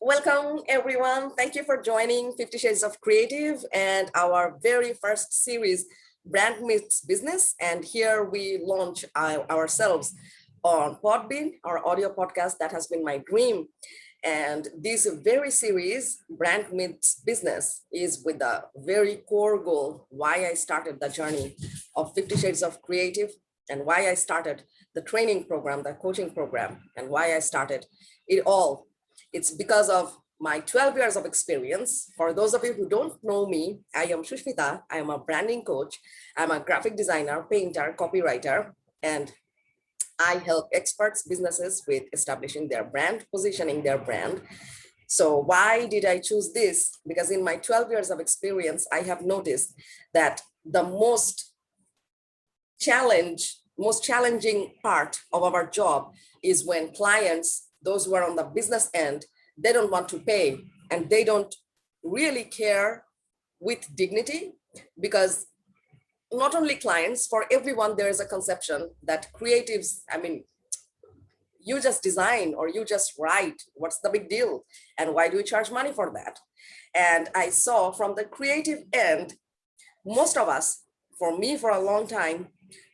Welcome, everyone. Thank you for joining 50 Shades of Creative and our very first series, Brand Meets Business. And here we launch ourselves on Podbean, our audio podcast that has been my dream. And this very series, Brand Meets Business, is with the very core goal, why I started the journey of 50 Shades of Creative and why I started the training program, the coaching program, and why I started it all. It's because of my 12 years of experience. For those of you who don't know me, I am Shushmita. I am a branding coach. I'm a graphic designer, painter, copywriter, and I help experts, businesses with establishing their brand, positioning their brand. So why did I choose this? Because in my 12 years of experience, I have noticed that the most challenging part of our job is when clients, those who are on the business end, they don't want to pay and they don't really care with dignity, because not only clients, for everyone, there is a conception that creatives, you just design or you just write, what's the big deal? And why do we charge money for that? And I saw from the creative end, most of us, for me for a long time,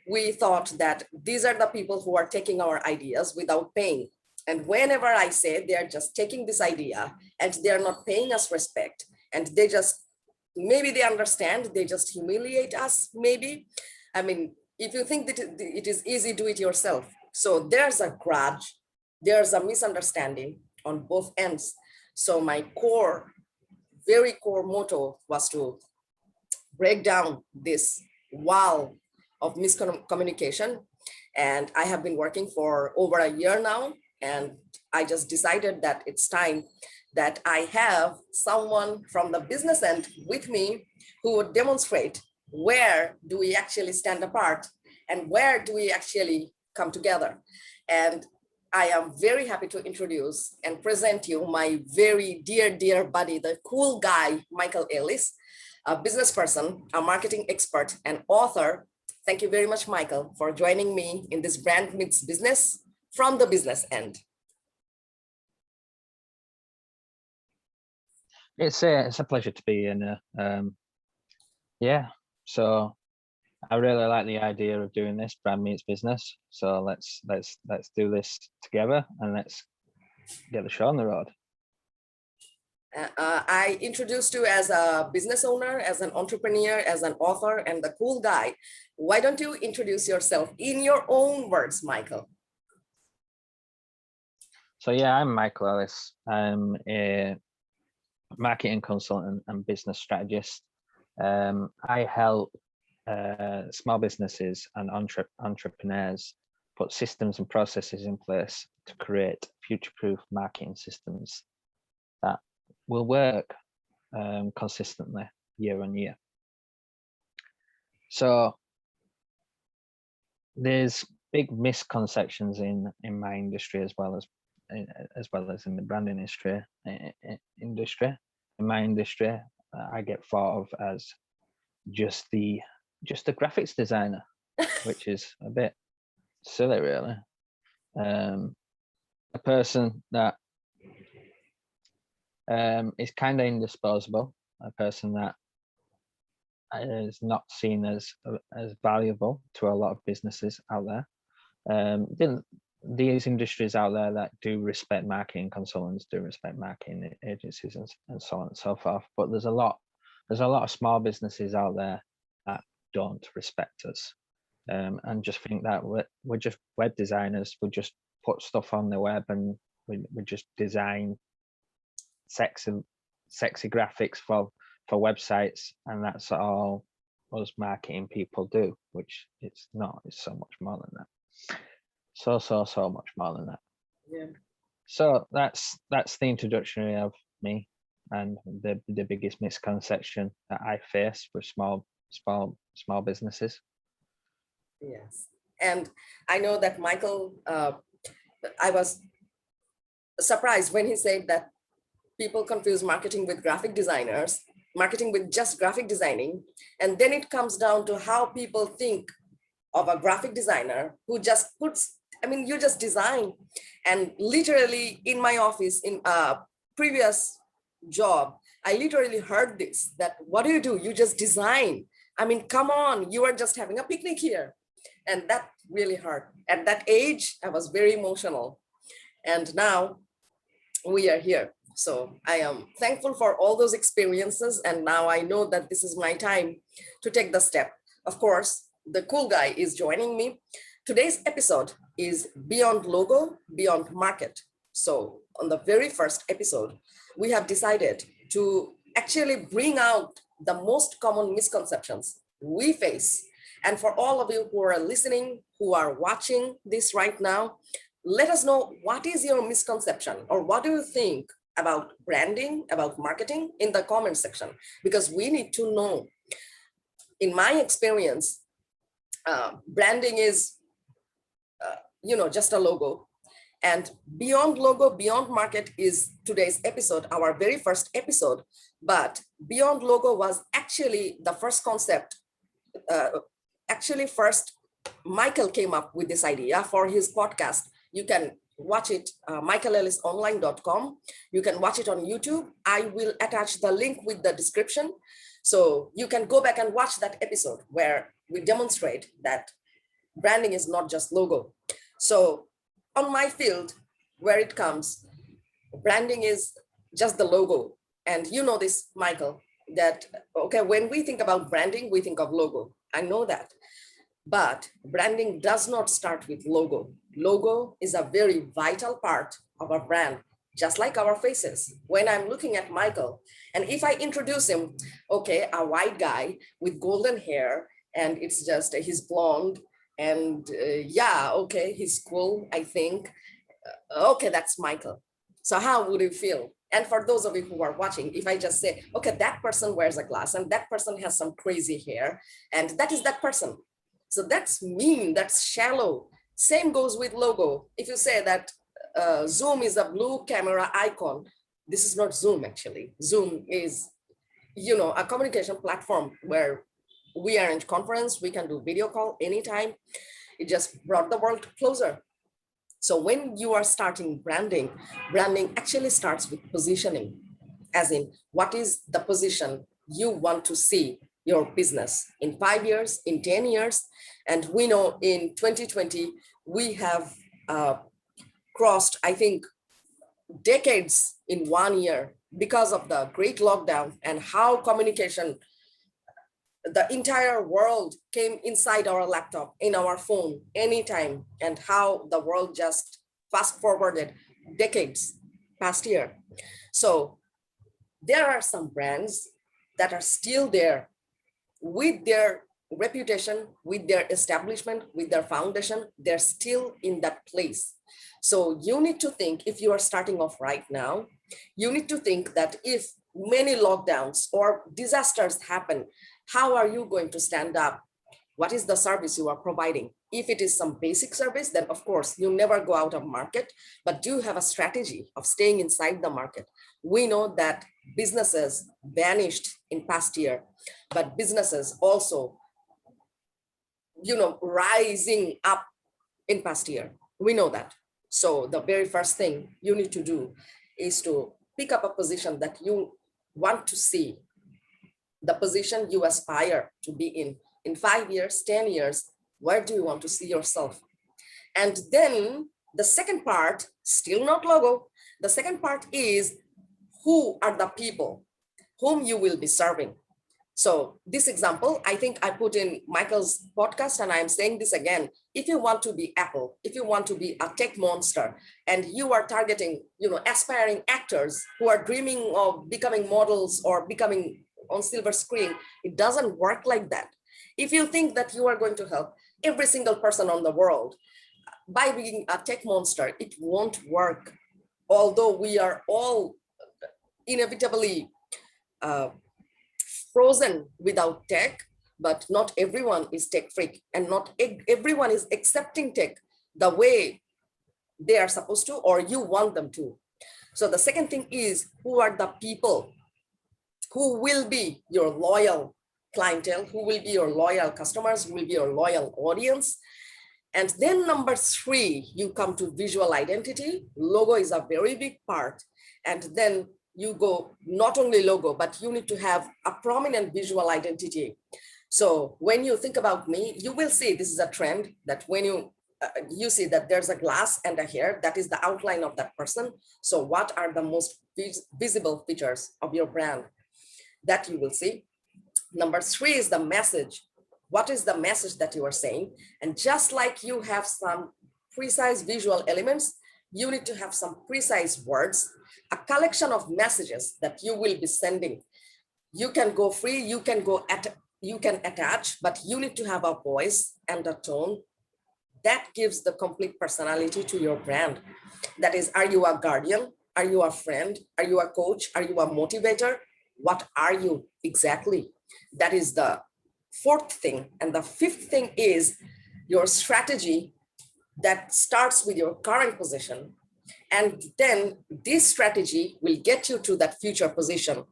we thought that these are the people who are taking our ideas without paying. And whenever I say they're just taking this idea and they're not paying us respect, and they just, maybe they understand, they just humiliate us, maybe. If you think that it is easy, do it yourself. So there's a grudge, there's a misunderstanding on both ends. So my very core motto was to break down this wall of miscommunication. And I have been working for over a year now. And I just decided that it's time that I have someone from the business end with me who would demonstrate where do we actually stand apart and where do we actually come together. And I am very happy to introduce and present you my very dear buddy, the cool guy, Michael Ellis, a business person, a marketing expert, and author. Thank you very much, Michael, for joining me in this Brand Meets Business from the business end. It's a pleasure to be in. So I really like the idea of doing this Brand Meets Business. So let's do this together and let's get the show on the road. I introduced you as a business owner, as an entrepreneur, as an author, and the cool guy. Why don't you introduce yourself in your own words, Michael? So yeah, I'm Michael Ellis. I'm a marketing consultant and business strategist. I help small businesses and entrepreneurs put systems and processes in place to create future-proof marketing systems that will work consistently year on year. So there's big misconceptions in my industry as well as in the brand industry. In my industry, I get thought of as just the graphics designer, which is a bit silly, really. A person that is kind of indisposable, a person that is not seen as valuable to a lot of businesses out there. These industries out there that do respect marketing consultants, do respect marketing agencies, and so on and so forth. But there's a lot of small businesses out there that don't respect us, and just think that we're just web designers. We just put stuff on the web and we just design sexy graphics for websites, and that's all us marketing people do, which it's not. It's so much more than that. So much more than that. Yeah. So that's the introduction of me and the biggest misconception that I face with small businesses. Yes, and I know that Michael. I was surprised when he said that people confuse marketing with graphic designers, marketing with just graphic designing, and then it comes down to how people think of a graphic designer who just puts, you just design. And literally in my office, in previous job, I literally heard this, that what do? You just design. I mean, come on, you are just having a picnic here. And that really hurt. At that age, I was very emotional. And now we are here. So I am thankful for all those experiences. And now I know that this is my time to take the step. Of course, the cool guy is joining me. Today's episode is Beyond Logo, Beyond Market. So on the very first episode, we have decided to actually bring out the most common misconceptions we face. And for all of you who are listening, who are watching this right now, let us know, what is your misconception, or what do you think about branding, about marketing, in the comment section, because we need to know. In my experience, branding is, just a logo. And beyond logo, beyond market is today's episode, our very first episode. But beyond logo was actually the first concept. First, Michael came up with this idea for his podcast. You can watch it, michaelellisonline.com. You can watch it on YouTube. I will attach the link with the description. So you can go back and watch that episode where we demonstrate that branding is not just logo. So on my field, where it comes, branding is just the logo. And you know this, Michael, that, okay, when we think about branding, we think of logo. I know that. But branding does not start with logo. Logo is a very vital part of our brand, just like our faces. When I'm looking at Michael, and if I introduce him, okay, a white guy with golden hair, and it's just, he's blonde, and yeah, okay, he's cool, I think. Okay, that's Michael. So how would you feel? And for those of you who are watching, if I just say, okay, that person wears a glass, and that person has some crazy hair, and that is that person. So that's mean, that's shallow. Same goes with logo. If you say that Zoom is a blue camera icon, this is not Zoom actually. Zoom is, a communication platform where we arrange conference, we can do video call anytime. It just brought the world closer. So when you are starting branding actually starts with positioning, as in, what is the position you want to see your business in 5 years, in 10 years. And we know in 2020, we have crossed, I think, decades in 1 year because of the great lockdown and how communication, the entire world came inside our laptop, in our phone, anytime, and how the world just fast forwarded decades past year. So there are some brands that are still there with their reputation, with their establishment, with their foundation. They're still in that place. So you need to think, if you are starting off right now, you need to think that if many lockdowns or disasters happen, how are you going to stand up? What is the service you are providing? If it is some basic service, then of course you never go out of market, but do have a strategy of staying inside the market. We know that businesses vanished in past year, but businesses also, rising up in past year. We know that. So the very first thing you need to do is to pick up a position that you want to see, the position you aspire to be in 5 years, 10 years. Where do you want to see yourself? And then the second part, still not logo, the second part is, who are the people whom you will be serving? So this example, I think I put in Michael's podcast, and I'm saying this again. If you want to be Apple, if you want to be a tech monster, and you are targeting, aspiring actors who are dreaming of becoming models or becoming on silver screen, it doesn't work like that. If you think that you are going to help every single person on the world by being a tech monster, it won't work. Although we are all inevitably frozen without tech, but not everyone is tech freak, and not everyone is accepting tech the way they are supposed to, or you want them to. So the second thing is, who are the people who will be your loyal clientele, who will be your loyal customers, who will be your loyal audience? And then number 3, you come to visual identity. Logo is a very big part. And then you go not only logo, but you need to have a prominent visual identity. So when you think about me, you will see this is a trend that when you see that there's a glass and a hair, that is the outline of that person. So what are the most visible features of your brand that you will see? Number 3 is the message. What is the message that you are saying? And just like you have some precise visual elements, you need to have some precise words, a collection of messages that you will be sending. You can go free, you can attach, but you need to have a voice and a tone that gives the complete personality to your brand. That is, are you a guardian? Are you a friend? Are you a coach? Are you a motivator? What are you exactly? That is the 4th thing. And the 5th thing is your strategy that starts with your current position. And then this strategy will get you to that future position.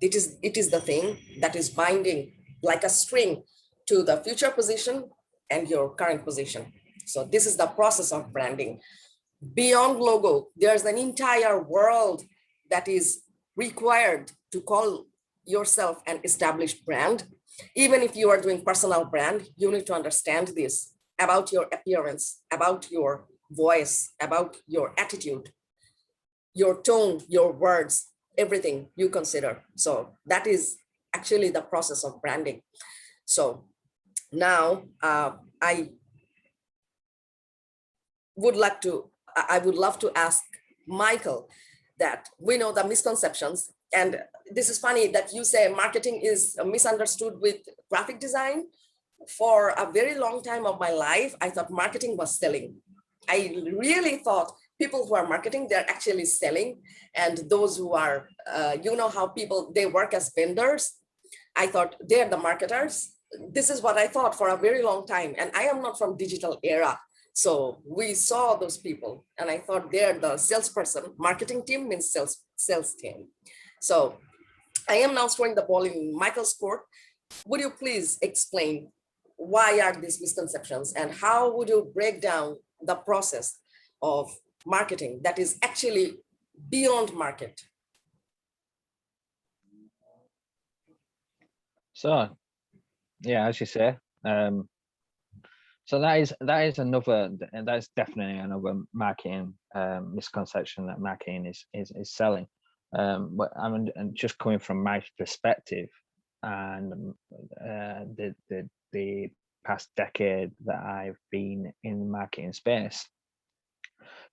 It is the thing that is binding like a string to the future position and your current position. So this is the process of branding. Beyond logo, there's an entire world that is required to call yourself an established brand. Even if you are doing personal brand, you need to understand this about your appearance, about your voice, about your attitude, your tone, your words, everything you consider. So that is actually the process of branding. So now I would love to ask Michael that we know the misconceptions. And this is funny that you say marketing is misunderstood with graphic design. For a very long time of my life, I thought marketing was selling. I really thought people who are marketing, they're actually selling. And those who are, you know how people, they work as vendors. I thought they're the marketers. This is what I thought for a very long time. And I am not from digital era. So we saw those people and I thought they're the salesperson. Marketing team means sales team. So I am now throwing the ball in Michael's court. Would you please explain why are these misconceptions and how would you break down the process of marketing that is actually beyond market? So, yeah, as you say, so that is that's definitely another marketing misconception, that marketing is selling. But I'm just coming from my perspective and the past decade that I've been in the marketing space.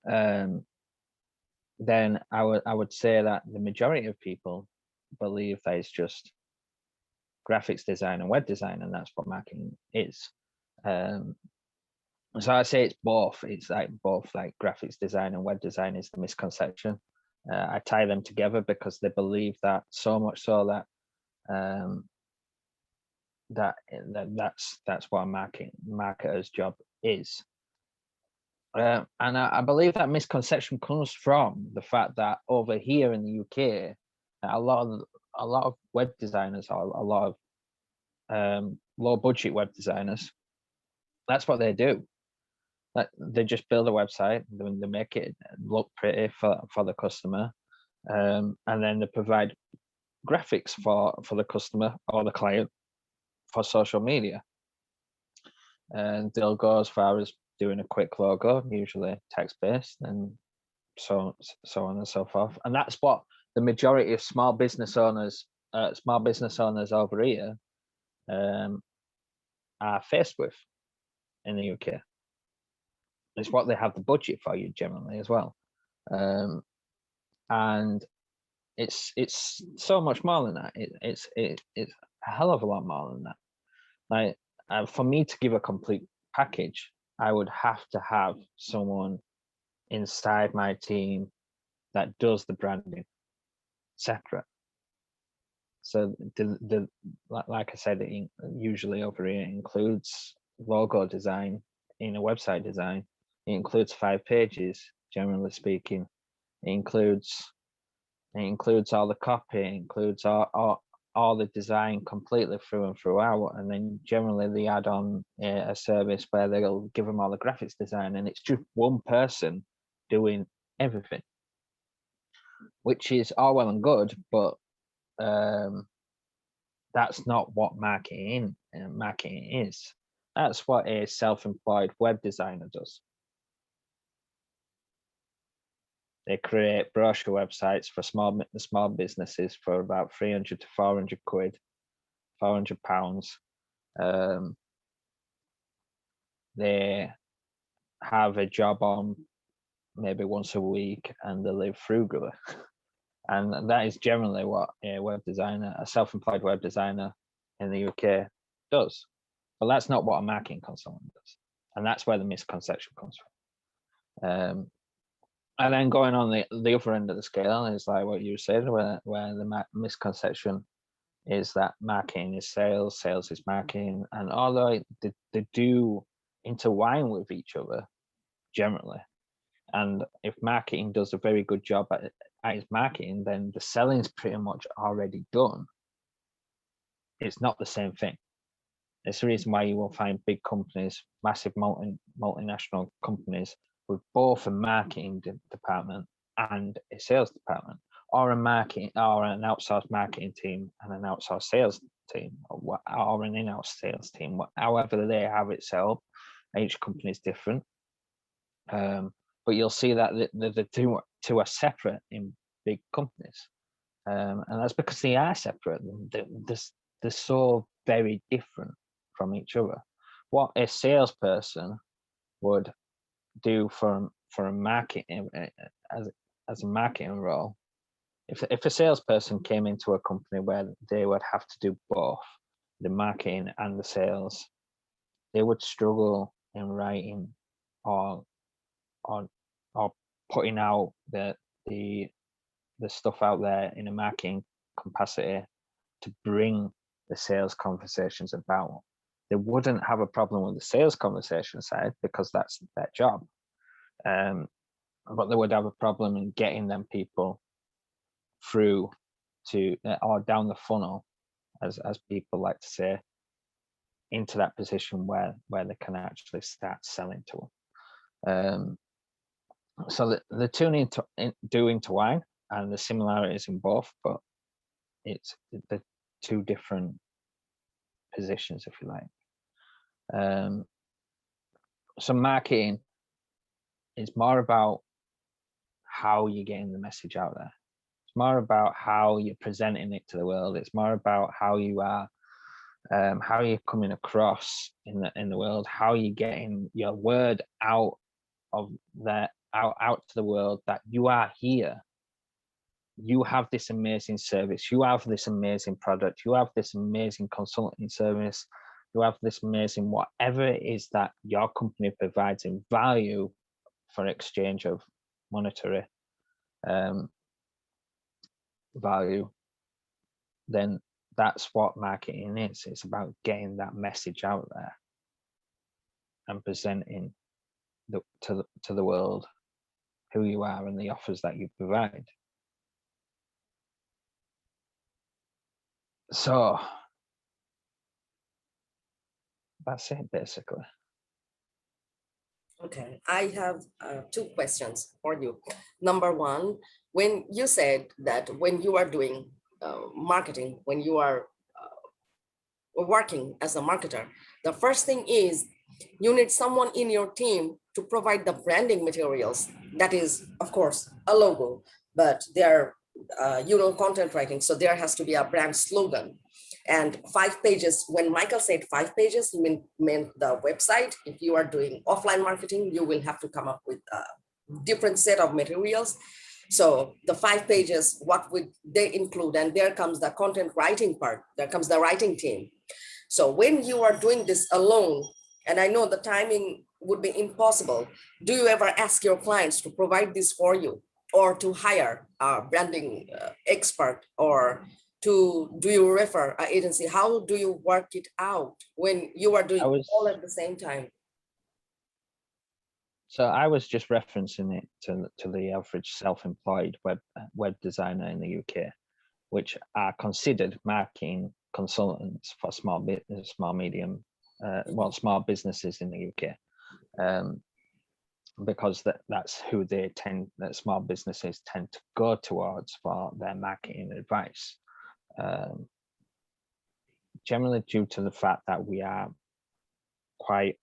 Then I would say that the majority of people believe that it's just graphics design and web design, and that's what marketing is. So I say it's both. It's like both, like graphics design and web design is the misconception. I tie them together because they believe that so much so that that's what a marketer's job is. And I believe that misconception comes from the fact that over here in the UK, a lot of web designers, or a lot of low budget web designers, that's what they do. Like, they just build a website, they make it look pretty for the customer, and then they provide graphics for the customer or the client for social media. And they'll go as far as doing a quick logo, usually text-based, and so on and so forth. And that's what the majority of small business owners over here are faced with in the UK. It's what they have the budget for, you generally, as well. And it's so much more than that. It's a hell of a lot more than that. Like, for me to give a complete package, I would have to have someone inside my team that does the branding separate. So like I said, it usually over here includes logo design in a website design. It includes 5 pages, generally speaking. It includes all the copy, it includes all all the design completely through and throughout, and then generally they add on a service where they'll give them all the graphics design, and it's just one person doing everything, which is all well and good, but that's not what marketing is. That's what a self-employed web designer does. They create brochure websites for small businesses for about 300 to 400 quid, 400 pounds. They have a job on maybe once a week, and they live frugally. And that is generally what a self-employed web designer in the UK does. But that's not what a marketing consultant does. And that's where the misconception comes from. And then going on the other end of the scale is like what you said, where the misconception is that marketing is sales, sales is marketing. And although they do intertwine with each other generally, and if marketing does a very good job at its marketing, then the selling is pretty much already done. It's not the same thing. It's the reason why you will find big companies, massive multinational companies, with both a marketing department and a sales department, or an outsourced marketing team and an outsourced sales team, or an in-house sales team. However they have it set up, each company is different. But you'll see that the two are separate in big companies, and that's because they are separate. They're so very different from each other. What a salesperson would do for a marketing as a marketing role, if a salesperson came into a company where they would have to do both the marketing and the sales, they would struggle in writing or putting out the stuff out there in a marketing capacity to bring the sales conversations about. They wouldn't have a problem with the sales conversation side because that's their job. But they would have a problem in getting them people through to or down the funnel, as people like to say, into that position where they can actually start selling to them. So the two need to do intertwine, and the similarities in both, but it's the two different positions, if you like. So marketing is more about how you're getting the message out there. It's more about how you're presenting it to the world. It's more about how you are, how you're coming across in the world, how you're getting your word out of that out to the world, that you are here. You have this amazing service. You have this amazing product. You have this amazing consulting service. You have this amazing whatever it is that your company provides in value for exchange of monetary value. Then that's what marketing is. It's about getting that message out there and presenting to the world who you are and the offers that you provide. So that's it, basically. Okay, I have two questions for you. Number one, when you said that when you are doing marketing, when you are working as a marketer, the first thing is you need someone in your team to provide the branding materials. That is, of course, a logo, but they're, content writing. So there has to be a brand slogan. And 5 pages, when Michael said 5 pages, he meant the website. If you are doing offline marketing, you will have to come up with a different set of materials. So the 5 pages, what would they include? And there comes the content writing part. There comes the writing team. So when you are doing this alone, and I know the timing would be impossible, do you ever ask your clients to provide this for you, or to hire a branding expert, or do you refer an agency? How do you work it out when you are doing all at the same time? So I was just referencing it to the average self-employed web designer in the UK. which are considered marketing consultants for small medium, small businesses in the UK, because that's who that small businesses tend to go towards for their marketing advice. Generally due to the fact that we are quite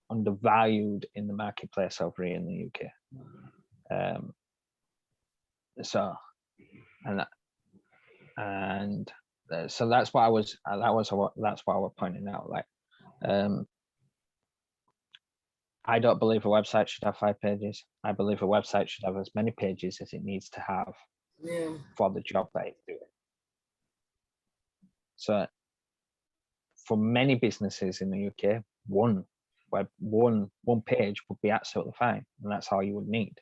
undervalued in the marketplace over here in the UK. So that's what I was pointing out. Like, I don't believe a website should have 5 pages. I believe a website should have as many pages as it needs to have for the job that it's doing. So for many businesses in the UK, one page would be absolutely fine, and that's all you would need.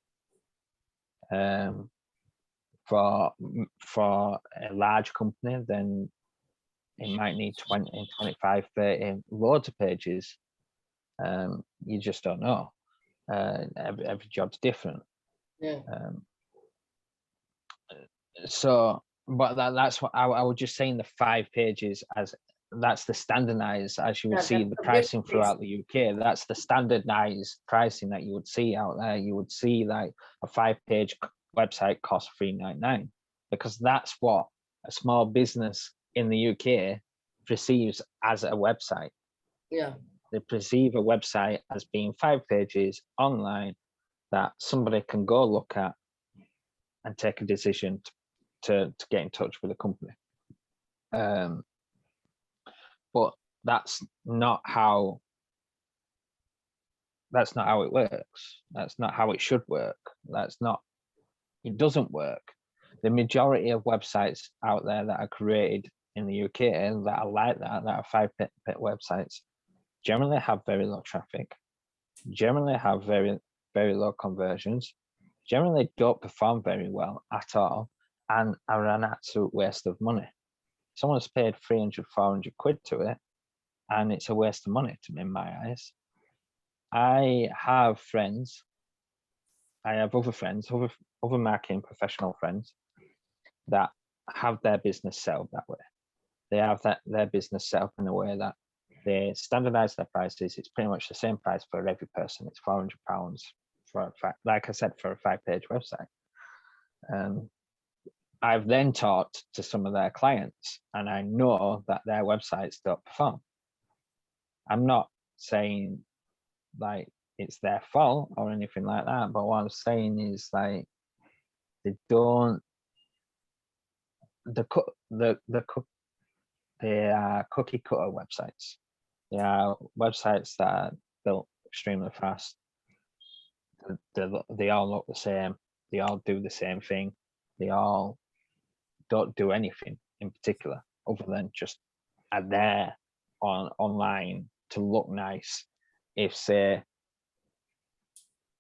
For a large company, then it might need 20, 25, 30, loads of pages. You just don't know. Every job's different. But that's what I was just saying. The 5 pages, as that's the standardized, as you would see the pricing throughout the UK. That's the standardized pricing that you would see out there. You would see like a 5-page website costs £3.99, because that's what a small business in the UK perceives as a website. They perceive a website as being 5 pages online that somebody can go look at and take a decision to get in touch with the company. But that's not how it works. That's not how it should work. It doesn't work. The majority of websites out there that are created in the UK that are like that are 5-page websites, generally have very low traffic, generally have very, very low conversions, generally don't perform very well at all, and are an absolute waste of money. Someone's paid 300, 400 quid to it, and it's a waste of money to me, in my eyes. I have other friends, other marketing professional friends that have their business set up that way. They have their business set up in a way that they standardize their prices. It's pretty much the same price for every person. It's £400 for like I said, for a 5-page website. I've then talked to some of their clients, and I know that their websites don't perform. I'm not saying like it's their fault or anything like that, but what I'm saying is like they are cookie cutter websites. They are websites that are built extremely fast. They all look the same. They all do the same thing. They all don't do anything in particular other than just are there online to look nice. If say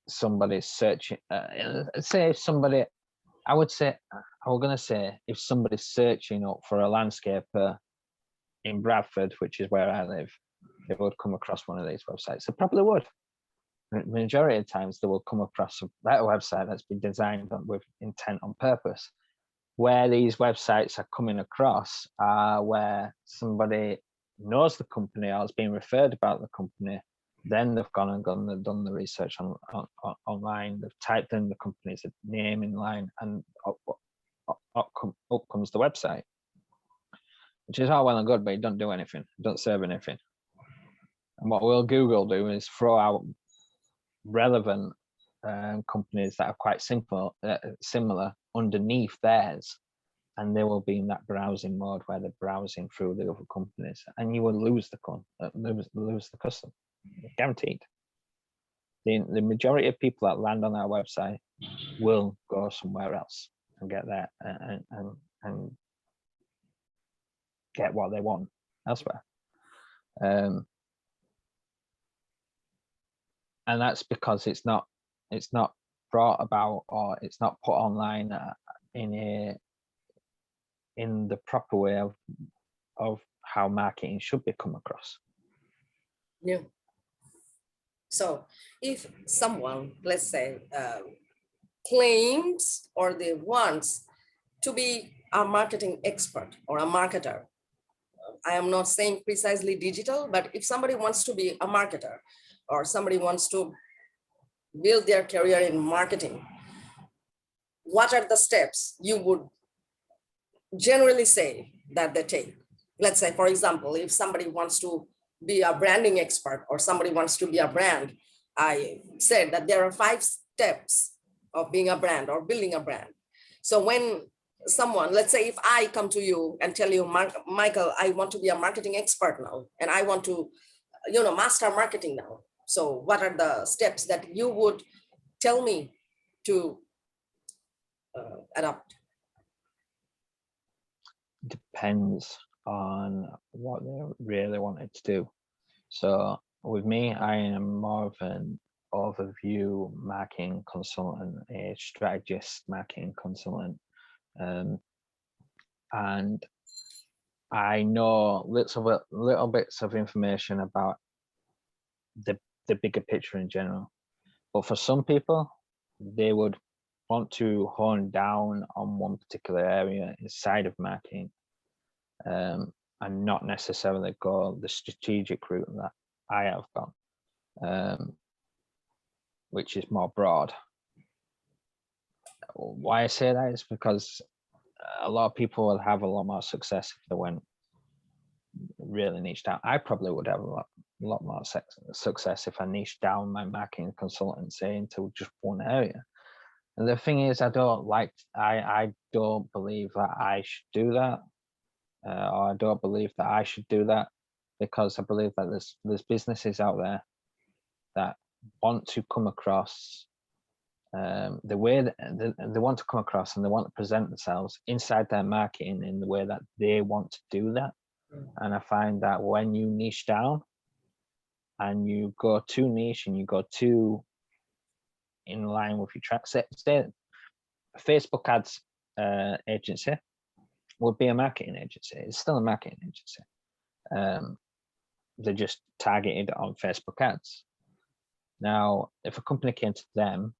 somebody's searching, if somebody's searching up for a landscaper in Bradford, which is where I live, they would come across one of these websites. They probably would. The majority of times they will come across a better website that's been designed with intent on purpose. Where these websites are coming across are where somebody knows the company or has been referred about the company. Then they've gone and done the research online. They've typed in the company's name in line, and up comes the website, which is all well and good, but it don't do anything. It don't serve anything. And what will Google do is throw out relevant companies that are quite similar underneath theirs, and they will be in that browsing mode where they're browsing through the other companies, and you will lose the customer, guaranteed. The majority of people that land on our website will go somewhere else and get there and get what they want elsewhere. And that's because it's not brought about, or it's not put online in the proper way of how marketing should be come across. Yeah. So if someone, let's say, claims or they wants to be a marketing expert or a marketer. I am not saying precisely digital, but if somebody wants to be a marketer or somebody wants to build their career in marketing, what are the steps you would generally say that they take? Let's say, for example, if somebody wants to be a branding expert or somebody wants to be a brand, I said that there are 5 steps of being a brand or building a brand. So when someone, let's say if I come to you and tell you, Michael, I want to be a marketing expert now, and I want to, master marketing now. So what are the steps that you would tell me to adopt? Depends on what they really wanted to do. So with me, I am more of an overview marketing consultant, a strategist marketing consultant. And I know little bits of information about the bigger picture in general. But for some people, they would want to hone down on one particular area inside of marketing, and not necessarily go the strategic route that I have gone, which is more broad. Why I say that is because a lot of people will have a lot more success if they went really niche down. I probably would have a lot more success if I niche down my marketing consultancy into just one area. And the thing is, I don't believe that I should do that, or I don't believe that I should do that, because I believe that there's businesses out there that want to come across the way that they want to come across, and they want to present themselves inside their marketing in the way that they want to do that. And I find that when you niche down and you go too niche and you go too in line with your track, say Facebook ads agency would be a marketing agency. It's still a marketing agency. They're just targeted on Facebook ads. Now, if a company came to them,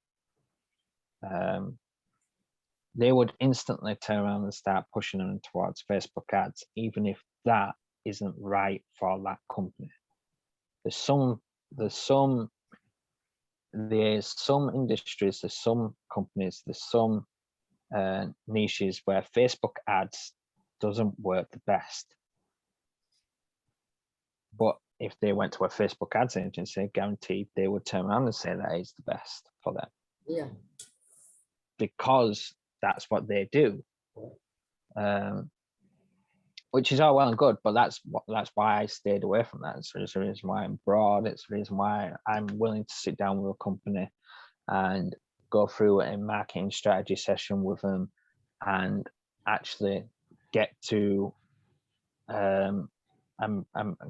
they would instantly turn around and start pushing them towards Facebook ads, even if that isn't right for that company. There's some industries, there's some companies, there's some niches where Facebook ads doesn't work the best. But if they went to a Facebook ads agency, guaranteed they would turn around and say that is the best for them. Yeah. Because that's what they do. Which is all well and good, but that's why I stayed away from that. It's the reason why I'm broad. It's the reason why I'm willing to sit down with a company and go through a marketing strategy session with them and actually get to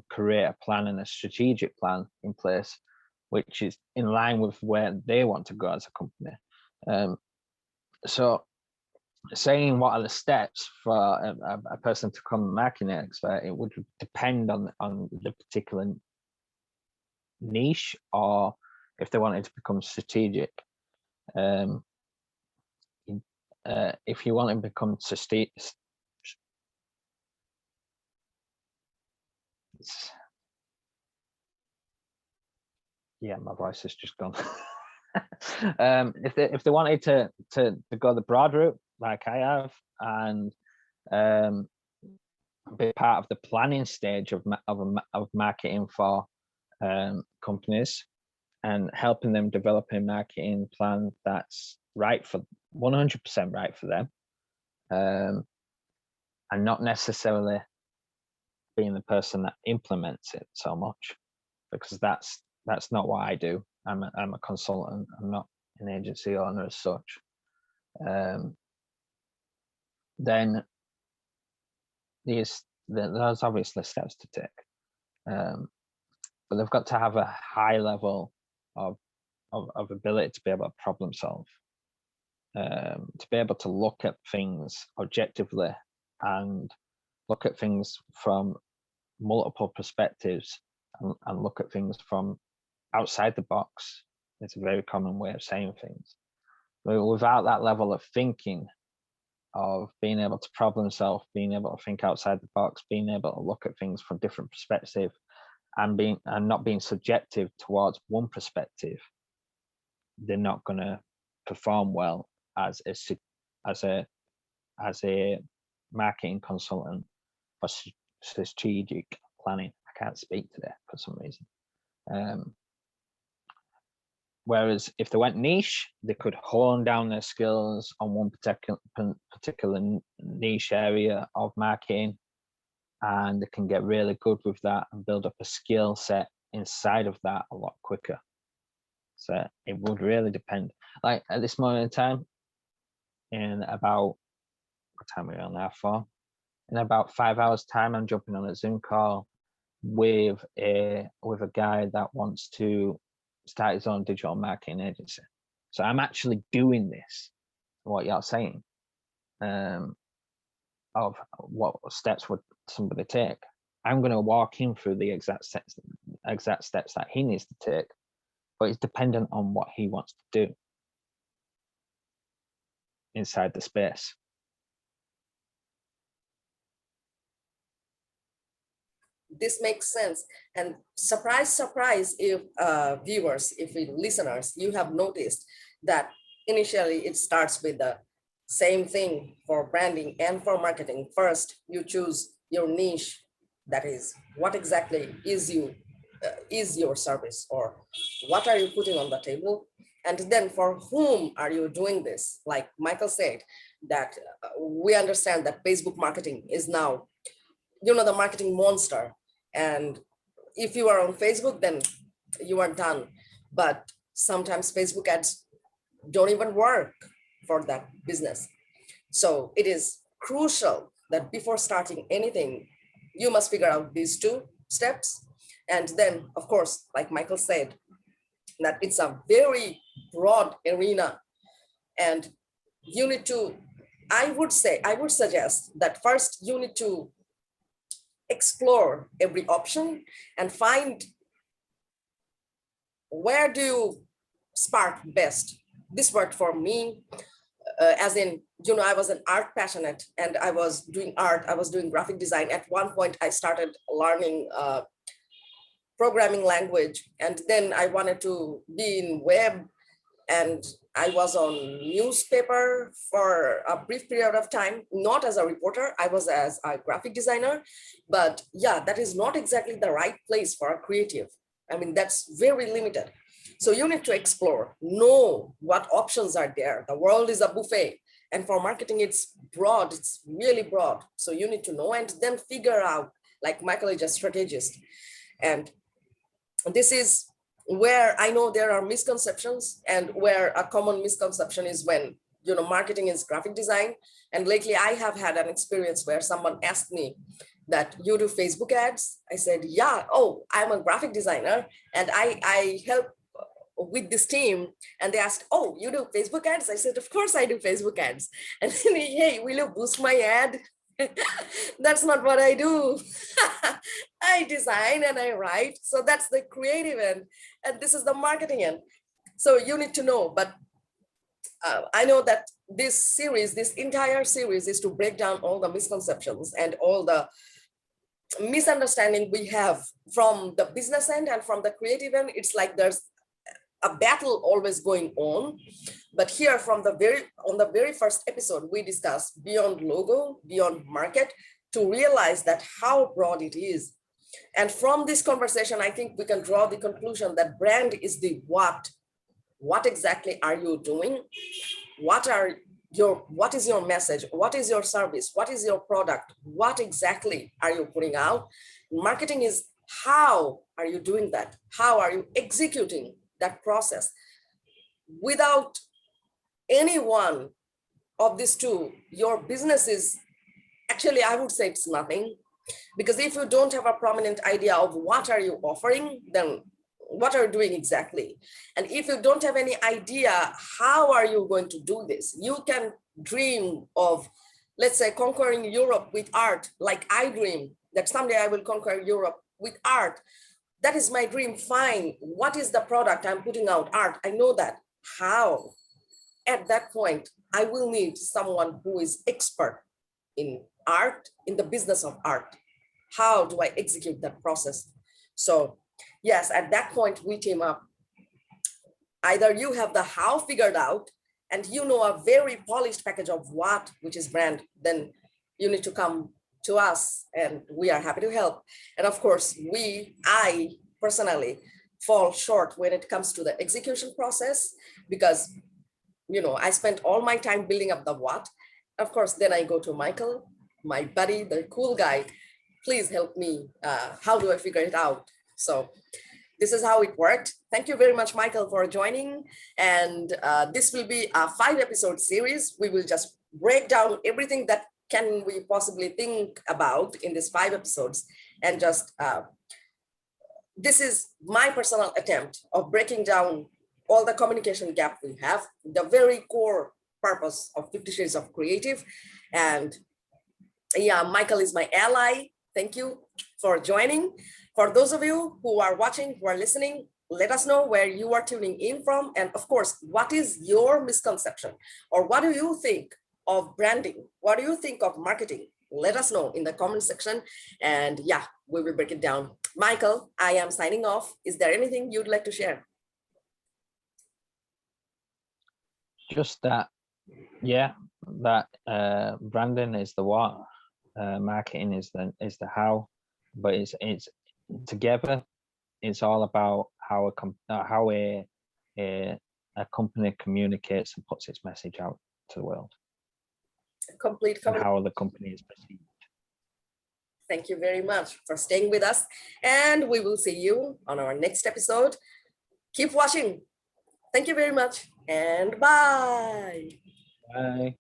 create a plan and a strategic plan in place, which is in line with where they want to go as a company. So saying what are the steps for a person to become a marketing expert, it would depend on the particular niche, or if they wanted to become strategic. If you want to become yeah, my voice has just gone. If they wanted to go the broad route like I have, and be part of the planning stage of marketing for companies, and helping them develop a marketing plan that's right for 100% right for them, and not necessarily being the person that implements it so much, because that's not what I do. I'm a consultant. I'm not an agency owner as such. Then there's obviously steps to take, but they've got to have a high level of ability to be able to problem solve, to be able to look at things objectively and look at things from multiple perspectives, and look at things from outside the box. It's a very common way of saying things. But without that level of thinking, of being able to problem solve, being able to think outside the box, being able to look at things from different perspectives, and not being subjective towards one perspective, they're not going to perform well as a marketing consultant for strategic planning. I can't speak today for some reason. Whereas if they went niche, they could hone down their skills on one particular niche area of marketing, and they can get really good with that and build up a skill set inside of that a lot quicker. So it would really depend. Like at this moment in time, in about, what time are we on now for? In about 5 hours time, I'm jumping on a Zoom call with a guy that wants to start his own digital marketing agency. So I'm actually doing this, what you're saying, of what steps would somebody take. I'm going to walk him through the exact steps that he needs to take, but it's dependent on what he wants to do inside the space. This makes sense. And surprise, surprise, if viewers, if listeners, you have noticed that initially it starts with the same thing for branding and for marketing. First, you choose your niche. That is, what exactly is your service, or what are you putting on the table? And then for whom are you doing this? Like Michael said, that we understand that Facebook marketing is now, the marketing monster. And if you are on Facebook, then you are done. But sometimes Facebook ads don't even work for that business. So it is crucial that before starting anything, you must figure out these two steps. And then, of course, like Michael said, that it's a very broad arena. And you need to, I would suggest that first you need to explore every option and find where do you spark best. This worked for me, as in, I was an art passionate and I was doing art, I was doing graphic design. At one point, I started learning programming language, and then I wanted to be in web, and I was on newspaper for a brief period of time, not as a reporter, I was as a graphic designer. But yeah, that is not exactly the right place for a creative. I mean, that's very limited. So you need to explore, know what options are there. The world is a buffet. And for marketing, it's broad, it's really broad. So you need to know and then figure out, like Michael is a strategist. And this is where I know there are misconceptions, and where a common misconception is when, marketing is graphic design. And lately I have had an experience where someone asked me that, you do Facebook ads? I said, yeah. Oh, I'm a graphic designer and I help with this team. And they asked, oh, you do Facebook ads? I said, of course I do Facebook ads. And then, hey, will you boost my ad? That's not what I do. I design and I write. So that's the creative end, and this is the marketing end. So you need to know. But I know that this entire series is to break down all the misconceptions and all the misunderstanding we have from the business end and from the creative end. It's like there's a battle always going on. But here on the very first episode, we discussed beyond logo, beyond market, to realize that how broad it is. And from this conversation, I think we can draw the conclusion that brand is the what. What exactly are you doing? What is your message? What is your service? What is your product? What exactly are you putting out? Marketing is how are you doing that? How are you executing that process? Without any one of these two, your business is actually, I would say it's nothing. Because if you don't have a prominent idea of what are you offering, then what are you doing exactly? And if you don't have any idea, how are you going to do this? You can dream of, let's say, conquering Europe with art, like I dream that someday I will conquer Europe with art. That is my dream. Fine. What is the product I'm putting out? Art. I know that. How? At that point, I will need someone who is expert in art, in the business of art. How do I execute that process? So yes, at that point we team up. Either you have the how figured out and you know a very polished package of what, which is brand, then you need to come to us and we are happy to help. And of course, I personally fall short when it comes to the execution process because, I spent all my time building up the what. Of course, then I go to Michael, my buddy, the cool guy. Please help me. How do I figure it out? So this is how it worked. Thank you very much, Michael, for joining. And this will be a 5-episode series. We will just break down everything that can we possibly think about in these 5 episodes. And just, this is my personal attempt of breaking down all the communication gap we have, the very core purpose of 50 Shades of Creative. And yeah, Michael is my ally. Thank you for joining. For those of you who are watching, who are listening, let us know where you are tuning in from. And of course, what is your misconception? Or what do you think of branding? What do you think of marketing? Let us know in the comment section. And yeah, we will break it down. Michael, I am signing off. Is there anything you'd like to share? Just that, yeah, that branding is the what, marketing is the how, but it's together. It's all about how a company communicates and puts its message out to the world. Complete and how the company is perceived. Thank you very much for staying with us, and we will see you on our next episode. Keep watching. Thank you very much, and bye. Bye.